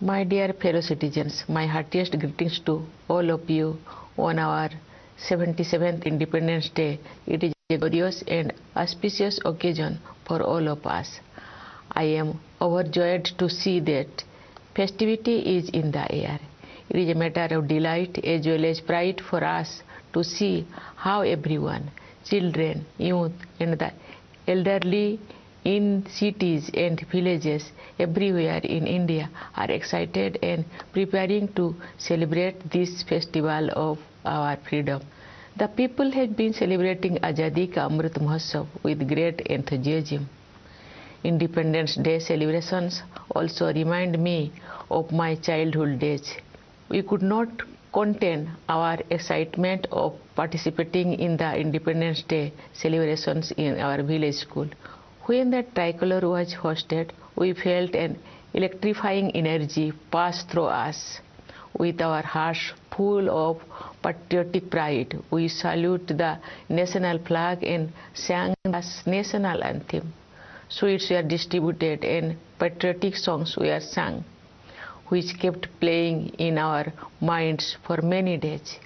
My dear fellow citizens, my heartiest greetings to all of you on our 77th Independence Day. It is a glorious and auspicious occasion for all of us. I am overjoyed to see that festivity is in the air. It is a matter of delight as well as pride for us to see how everyone, children, youth and the elderly in cities and villages everywhere in India are excited and preparing to celebrate this festival of our freedom. The people have been celebrating Azadi Ka Amrit Mahotsav with great enthusiasm. Independence Day celebrations also remind me of my childhood days. We could not contain our excitement of participating in the Independence Day celebrations in our village school. When the tricolor was hosted, we felt an electrifying energy pass through us. With our hearts full of patriotic pride, we salute the national flag and sang the national anthem. Sweets were distributed and patriotic songs were sung, which kept playing in our minds for many days.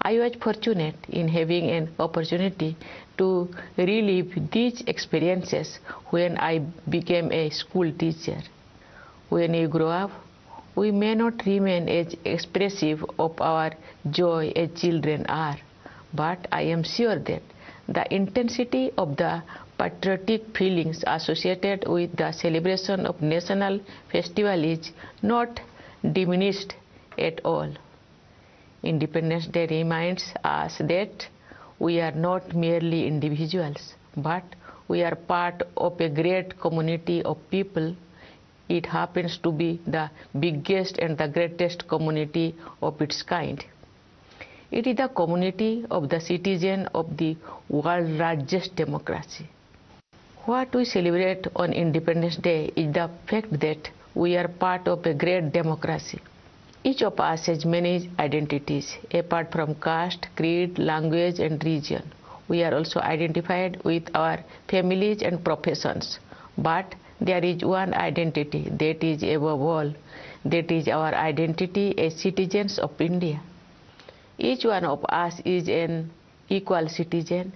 I was fortunate in having an opportunity to relive these experiences when I became a school teacher. When we grow up, we may not remain as expressive of our joy as children are, but I am sure that the intensity of the patriotic feelings associated with the celebration of national festival is not diminished at all. Independence Day reminds us that we are not merely individuals, but we are part of a great community of people. It happens to be the biggest and the greatest community of its kind. It is the community of the citizens of the world's largest democracy. What we celebrate on Independence Day is the fact that we are part of a great democracy. Each of us has many identities, apart from caste, creed, language and region. We are also identified with our families and professions. But there is one identity that is above all, that is our identity as citizens of India. Each one of us is an equal citizen.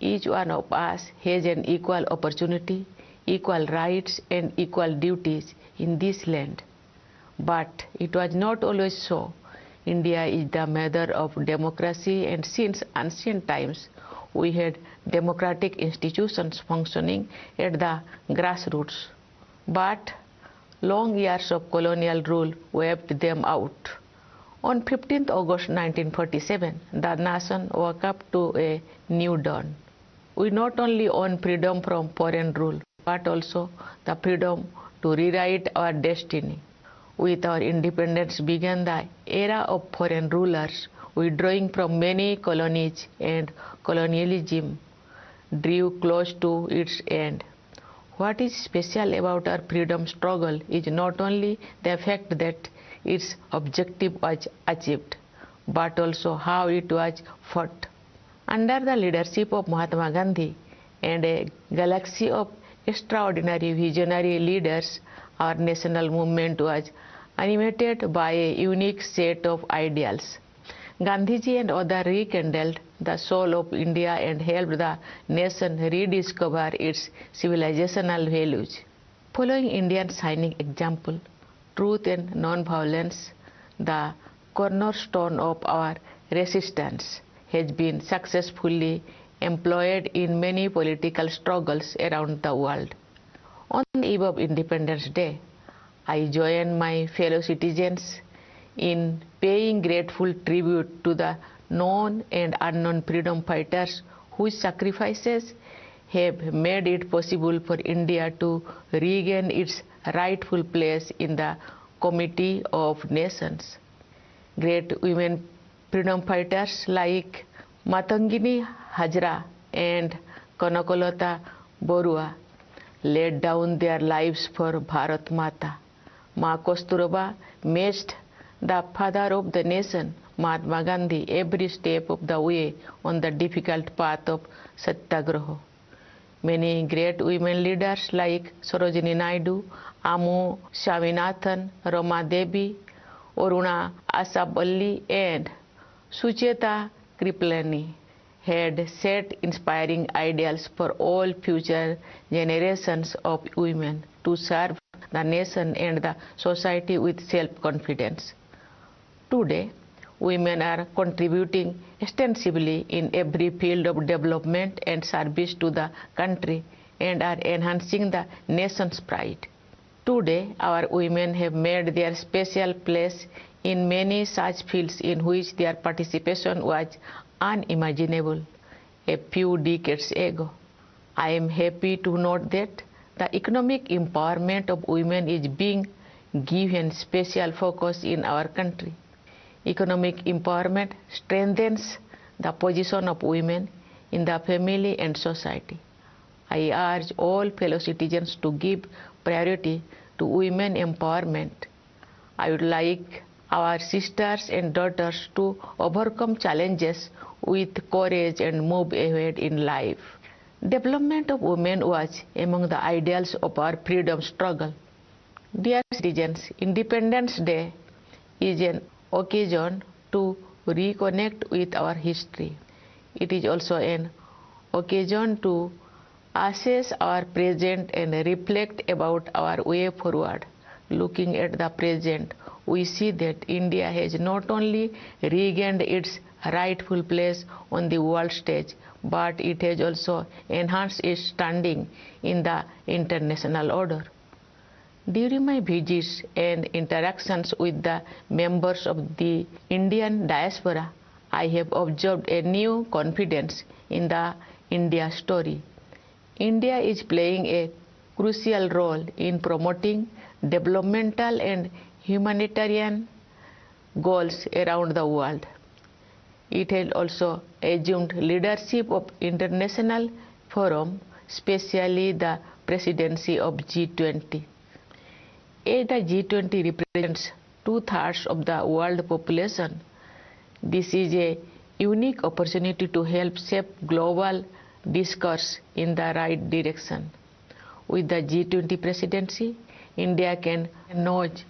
Each one of us has an equal opportunity, equal rights and equal duties in this land. But it was not always so. India is the mother of democracy, and since ancient times we had democratic institutions functioning at the grassroots. But long years of colonial rule wiped them out. On 15th August 1947, the nation woke up to a new dawn. We not only own freedom from foreign rule, but also the freedom to rewrite our destiny. With our independence began the era of foreign rulers withdrawing from many colonies, and colonialism drew close to its end. What is special about our freedom struggle is not only the fact that its objective was achieved, but also how it was fought. Under the leadership of Mahatma Gandhi and a galaxy of extraordinary visionary leaders, our national movement was animated by a unique set of ideals. Gandhiji and others rekindled the soul of India and helped the nation rediscover its civilizational values. Following India's shining example, truth and non-violence, the cornerstone of our resistance, has been successfully employed in many political struggles around the world. On the eve of Independence Day, I join my fellow citizens in paying grateful tribute to the known and unknown freedom fighters whose sacrifices have made it possible for India to regain its rightful place in the Committee of Nations. Great women freedom fighters like Matangini Hajra and Kanakolata Borua laid down their lives for Bharat Mata. Ma Kasturba matched the father of the nation, Mahatma Gandhi, every step of the way on the difficult path of Satyagraha. Many great women leaders like Sarojini Naidu, Amu Swaminathan, Rama Devi, Aruna Asaballi, and Sucheta Kripalani had set inspiring ideals for all future generations of women to serve the nation and the society with self-confidence. Today, women are contributing extensively in every field of development and service to the country and are enhancing the nation's pride. Today, our women have made their special place in many such fields in which their participation was unimaginable a few decades ago. I am happy to note that the economic empowerment of women is being given special focus in our country. Economic empowerment strengthens the position of women in the family and society. I urge all fellow citizens to give priority to women empowerment. I would like our sisters and daughters to overcome challenges with courage and move ahead in life. Development of women was among the ideals of our freedom struggle. Dear citizens, Independence Day is an occasion to reconnect with our history. It is also an occasion to assess our present and reflect about our way forward. Looking at the present, we see that India has not only regained its rightful place on the world stage, but it has also enhanced its standing in the international order. During my visits and interactions with the members of the Indian diaspora, I have observed a new confidence in the India story. India is playing a crucial role in promoting developmental and humanitarian goals around the world. It has also assumed leadership of international forums, especially the presidency of G20. As the G20 represents 2/3 of the world population, this is a unique opportunity to help shape global discourse in the right direction. With the G20 presidency, India can nudge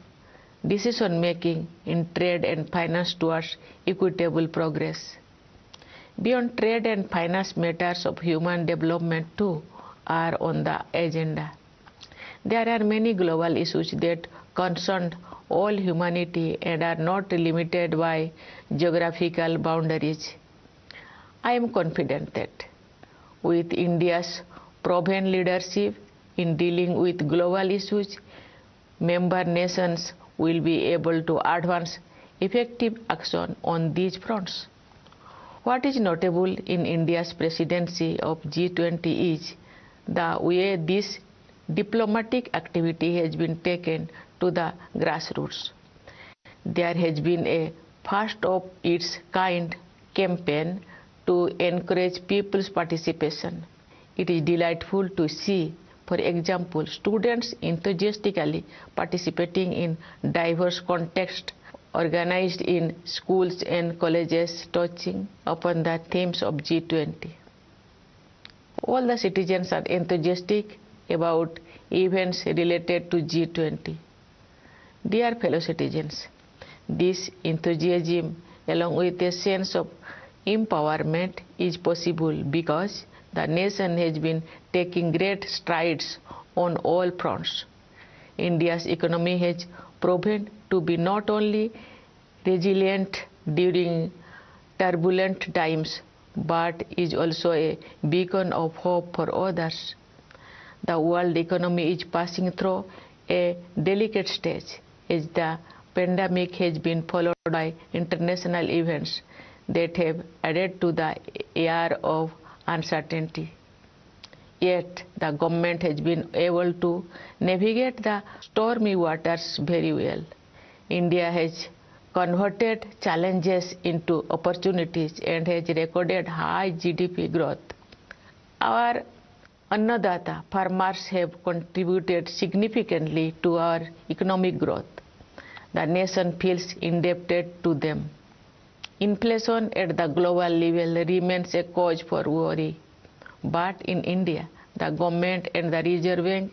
decision-making in trade and finance towards equitable progress. Beyond trade and finance, matters of human development too are on the agenda. There are many global issues that concern all humanity and are not limited by geographical boundaries. I am confident that with India's proven leadership in dealing with global issues, member nations will be able to advance effective action on these fronts. What is notable in India's presidency of G20 is the way this diplomatic activity has been taken to the grassroots. There has been a first of its kind campaign to encourage people's participation. It is delightful to see, for example, students enthusiastically participating in diverse contexts organized in schools and colleges touching upon the themes of G20. All the citizens are enthusiastic about events related to G20. Dear fellow citizens, this enthusiasm along with a sense of empowerment is possible because the nation has been taking great strides on all fronts. India's economy has proven to be not only resilient during turbulent times, but is also a beacon of hope for others. The world economy is passing through a delicate stage as the pandemic has been followed by international events that have added to the air of uncertainty. Yet the government has been able to navigate the stormy waters very well. India has converted challenges into opportunities and has recorded high GDP growth. Our Annadata farmers have contributed significantly to our economic growth. The nation feels indebted to them. Inflation at the global level remains a cause for worry, but in India, the government and the Reserve Bank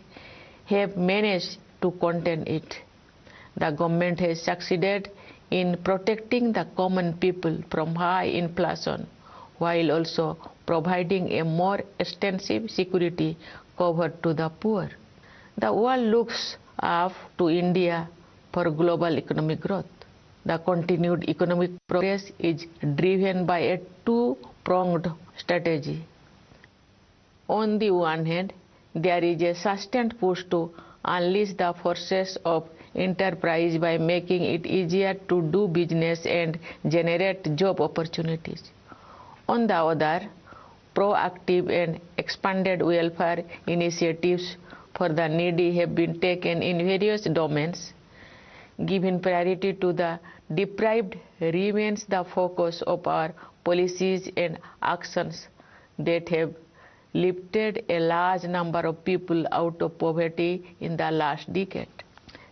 have managed to contain it. The government has succeeded in protecting the common people from high inflation, while also providing a more extensive security cover to the poor. The world looks up to India for global economic growth. The continued economic progress is driven by a two-pronged strategy. On the one hand, there is a sustained push to unleash the forces of enterprise by making it easier to do business and generate job opportunities. On the other, proactive and expanded welfare initiatives for the needy have been taken in various domains. Giving priority to the deprived remains the focus of our policies and actions that have lifted a large number of people out of poverty in the last decade.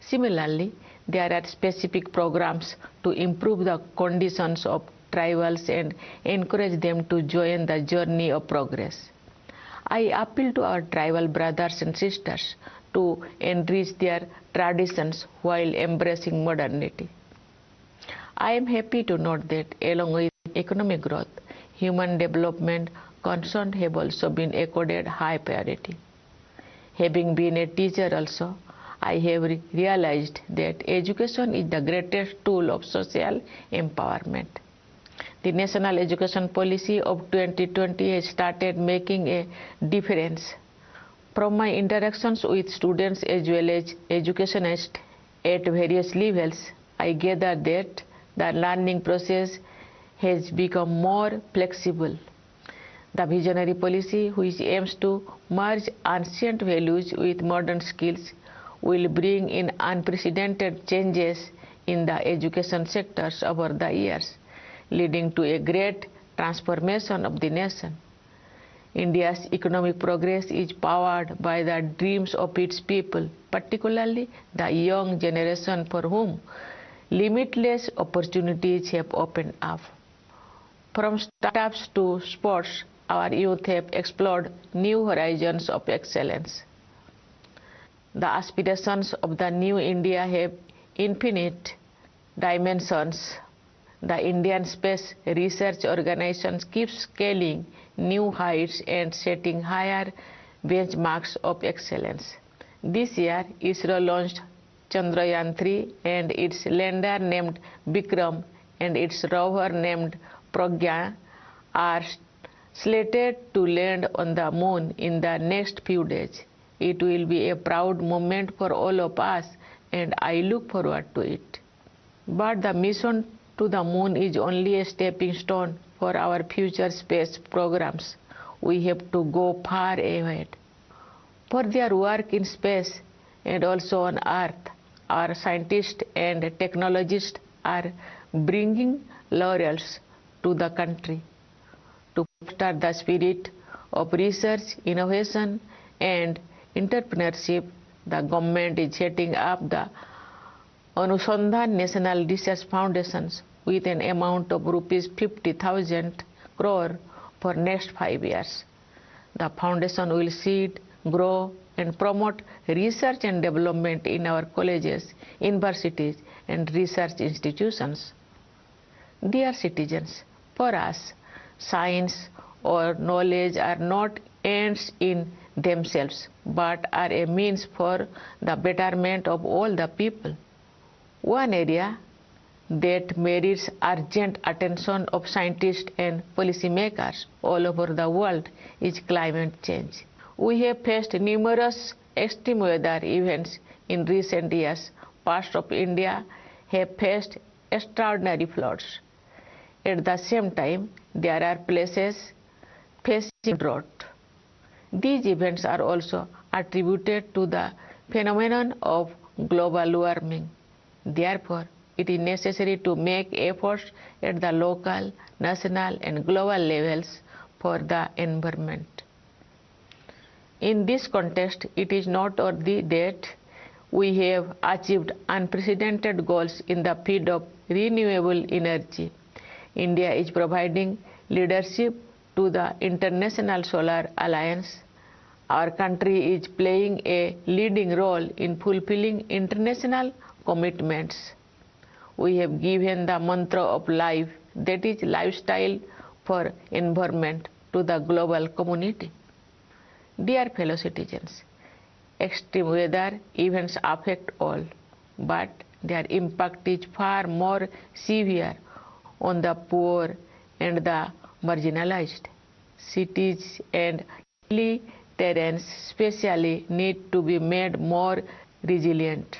Similarly, there are specific programs to improve the conditions of tribals and encourage them to join the journey of progress. I appeal to our tribal brothers and sisters to enrich their traditions while embracing modernity. I am happy to note that along with economic growth, human development concerns have also been accorded high priority. Having been a teacher also, I have realized that education is the greatest tool of social empowerment. The National Education Policy of 2020 has started making a difference. From my interactions with students as well as educationists at various levels, I gather that the learning process has become more flexible. The visionary policy, which aims to merge ancient values with modern skills, will bring in unprecedented changes in the education sectors over the years, leading to a great transformation of the nation. India's economic progress is powered by the dreams of its people, particularly the young generation for whom limitless opportunities have opened up. From startups to sports, our youth have explored new horizons of excellence. The aspirations of the new India have infinite dimensions. The Indian Space Research Organization keeps scaling new heights and setting higher benchmarks of excellence. This year, ISRO launched Chandrayaan-3 and its lander named Vikram and its rover named Pragya are slated to land on the moon in the next few days. It will be a proud moment for all of us, and I look forward to it. But the mission to the moon is only a stepping stone for our future space programs. We have to go far ahead. For their work in space and also on Earth, our scientists and technologists are bringing laurels to the country. To foster the spirit of research, innovation, and entrepreneurship, the government is setting up the Anusandhan National Research Foundations with an amount of rupees 50,000 crore for next 5 years. The foundation will seed, grow, and promote research and development in our colleges, universities, and research institutions. Dear citizens, for us, science or knowledge are not ends in themselves, but are a means for the betterment of all the people. One area that merits urgent attention of scientists and policymakers all over the world is climate change. We have faced numerous extreme weather events in recent years. Parts of India have faced extraordinary floods. At the same time, there are places facing drought. These events are also attributed to the phenomenon of global warming. Therefore, it is necessary to make efforts at the local, national, and global levels for the environment. In this context, it is noteworthy that we have achieved unprecedented goals in the field of renewable energy. India is providing leadership to the International Solar Alliance. Our country is playing a leading role in fulfilling international commitments. We have given the mantra of life, that is lifestyle for environment, to the global community. Dear fellow citizens, extreme weather events affect all, but their impact is far more severe on the poor and the marginalized. Cities and hilly terrains especially need to be made more resilient.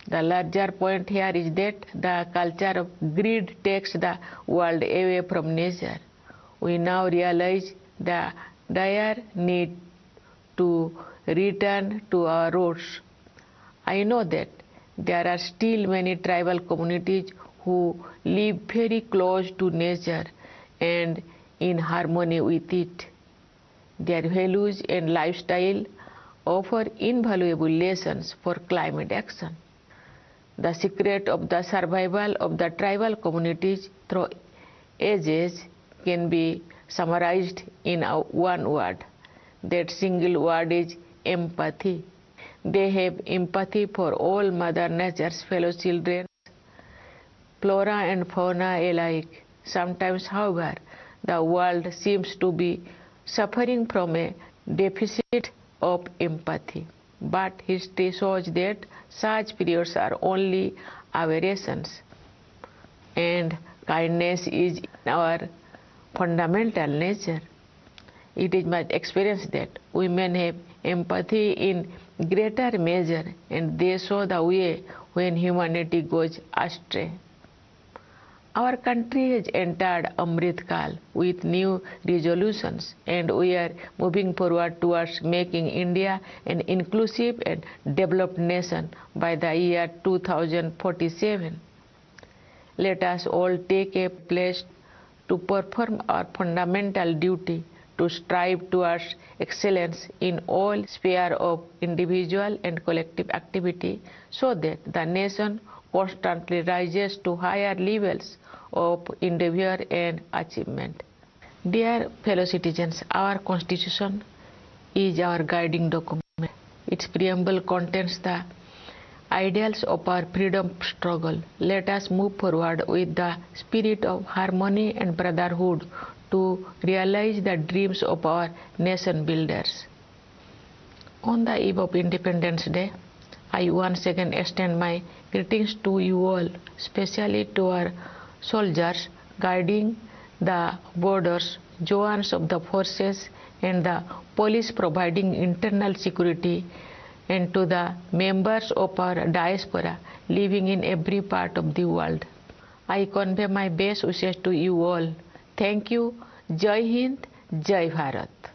The larger point here is that the culture of greed takes the world away from nature. We now realize the dire need to return to our roots. I know that there are still many tribal communities who live very close to nature and in harmony with it. Their values and lifestyle offer invaluable lessons for climate action. The secret of the survival of the tribal communities through ages can be summarized in one word. That single word is empathy. They have empathy for all Mother Nature's fellow children, flora and fauna alike. Sometimes, however, the world seems to be suffering from a deficit of empathy. But history shows that such periods are only aberrations, and kindness is in our fundamental nature. It is my experience that women have empathy in greater measure, and they show the way when humanity goes astray. Our country has entered Amrit Kal with new resolutions, and we are moving forward towards making India an inclusive and developed nation by the year 2047. Let us all take a pledge to perform our fundamental duty to strive towards excellence in all spheres of individual and collective activity, so that the nation constantly rises to higher levels of endeavor and achievement. Dear fellow citizens, our Constitution is our guiding document. Its preamble contains the ideals of our freedom struggle. Let us move forward with the spirit of harmony and brotherhood to realize the dreams of our nation builders. On the eve of Independence Day, I once again extend my greetings to you all, especially to our soldiers guarding the borders, jawans of the forces, and the police providing internal security, and to the members of our diaspora living in every part of the world. I convey my best wishes to you all. Thank you. Jai Hind, Jai Bharat.